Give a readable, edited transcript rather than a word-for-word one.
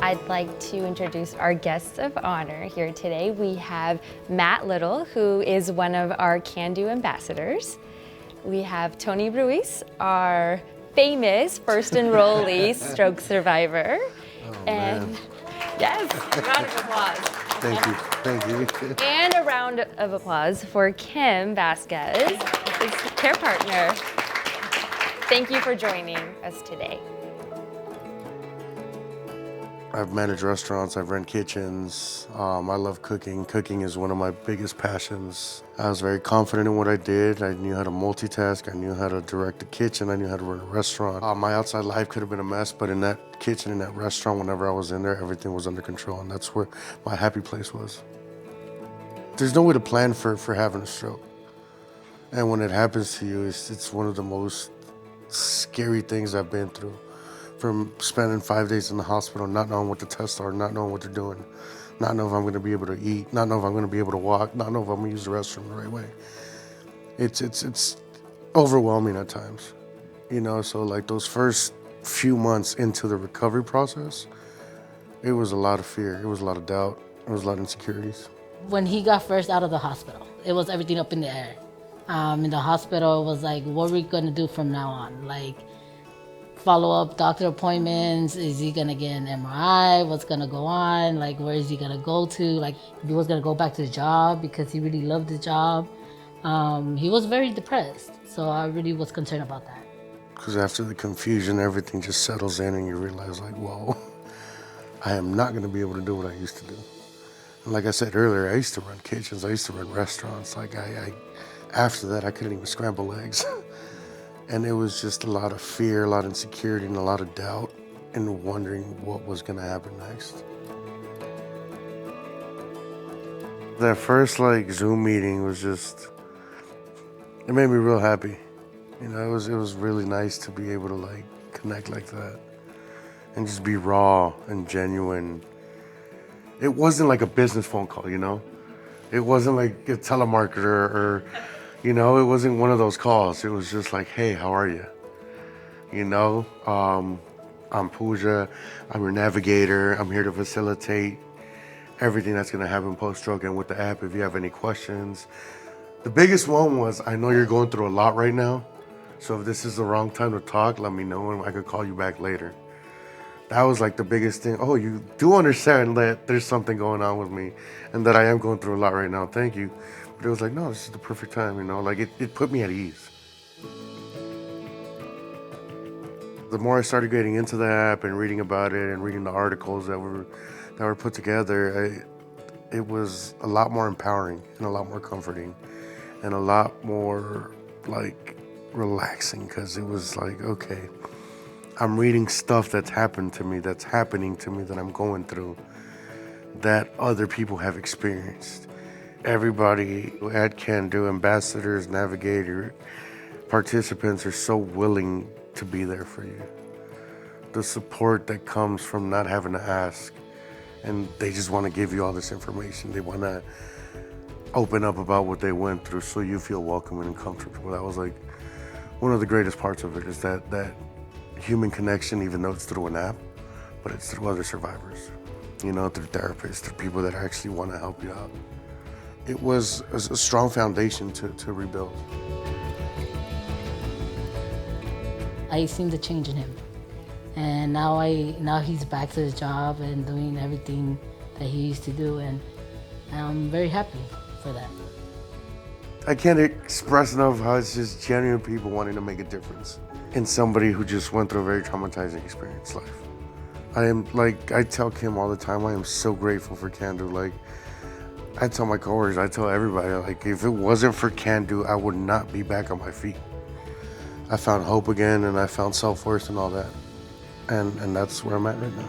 I'd like to introduce our guests of honor here today. We have Matt Little, who is one of our Kandu ambassadors. We have Tony Ruiz, our famous first enrollee stroke survivor. Man. Yes, a round of applause. Thank you. And a round of applause for Kim Vasquez, his care partner. Thank you for joining us today. I've managed restaurants, I've run kitchens. I love cooking. Cooking is one of my biggest passions. I was very confident in what I did. I knew how to multitask. I knew how to direct a kitchen. I knew how to run a restaurant. My outside life could have been a mess, but in that kitchen, in that restaurant, whenever I was in there, everything was under control, and that's where my happy place was. There's no way to plan for having a stroke. And when it happens to you, it's one of the most scary things I've been through. From spending 5 days in the hospital, not knowing what the tests are, not knowing what they're doing, not knowing if I'm gonna be able to eat, not knowing if I'm gonna be able to walk, not knowing if I'm gonna use the restroom the right way. It's overwhelming at times, you know? So like those first few months into the recovery process, it was a lot of fear, it was a lot of doubt, it was a lot of insecurities. When he got first out of the hospital, it was everything up in the air. In the hospital, it was like, what are we gonna do from now on? Like, follow-up doctor appointments, is he gonna get an MRI, what's gonna go on, like where is he gonna go to, like if he was gonna go back to the job because he really loved the job. He was very depressed, so I really was concerned about that. Because after the confusion, everything just settles in and you realize like, whoa, I am not gonna be able to do what I used to do. And like I said earlier, I used to run kitchens, I used to run restaurants. Like after that, I couldn't even scramble eggs. And it was just a lot of fear, a lot of insecurity, and a lot of doubt, and wondering what was gonna happen next. That first Zoom meeting was just, it made me real happy. You know, it was really nice to be able to connect like that and just be raw and genuine. It wasn't like a business phone call, you know? It wasn't like a telemarketer or, you know, it wasn't one of those calls. It was just like, hey, how are you? You know, I'm Pooja, I'm your navigator. I'm here to facilitate everything that's gonna happen post-stroke and with the app if you have any questions. The biggest one was, I know you're going through a lot right now, so if this is the wrong time to talk, let me know and I could call you back later. That was like the biggest thing. Oh, you do understand that there's something going on with me and that I am going through a lot right now, thank you. But it was like, no, this is the perfect time, you know? Like, it put me at ease. The more I started getting into the app and reading about it and reading the articles that were put together, it was a lot more empowering and a lot more comforting and a lot more, relaxing, because it was like, okay, I'm reading stuff that's happened to me, that's happening to me, that I'm going through, that other people have experienced. Everybody at Kandu, ambassadors, navigator, participants are so willing to be there for you. The support that comes from not having to ask, and they just want to give you all this information. They want to open up about what they went through so you feel welcome and comfortable. That was like one of the greatest parts of it, is that human connection, even though it's through an app, but it's through other survivors, you know, through therapists, through people that actually want to help you out. It was a strong foundation to rebuild. I seen the change in him, and now he's back to his job and doing everything that he used to do, and I'm very happy for that. I can't express enough how it's just genuine people wanting to make a difference in somebody who just went through a very traumatizing experience life. I tell Kim all the time, I am so grateful for Kandu. I tell my coworkers, I tell everybody, if it wasn't for Kandu, I would not be back on my feet. I found hope again, and I found self-worth and all that. And that's where I'm at right now.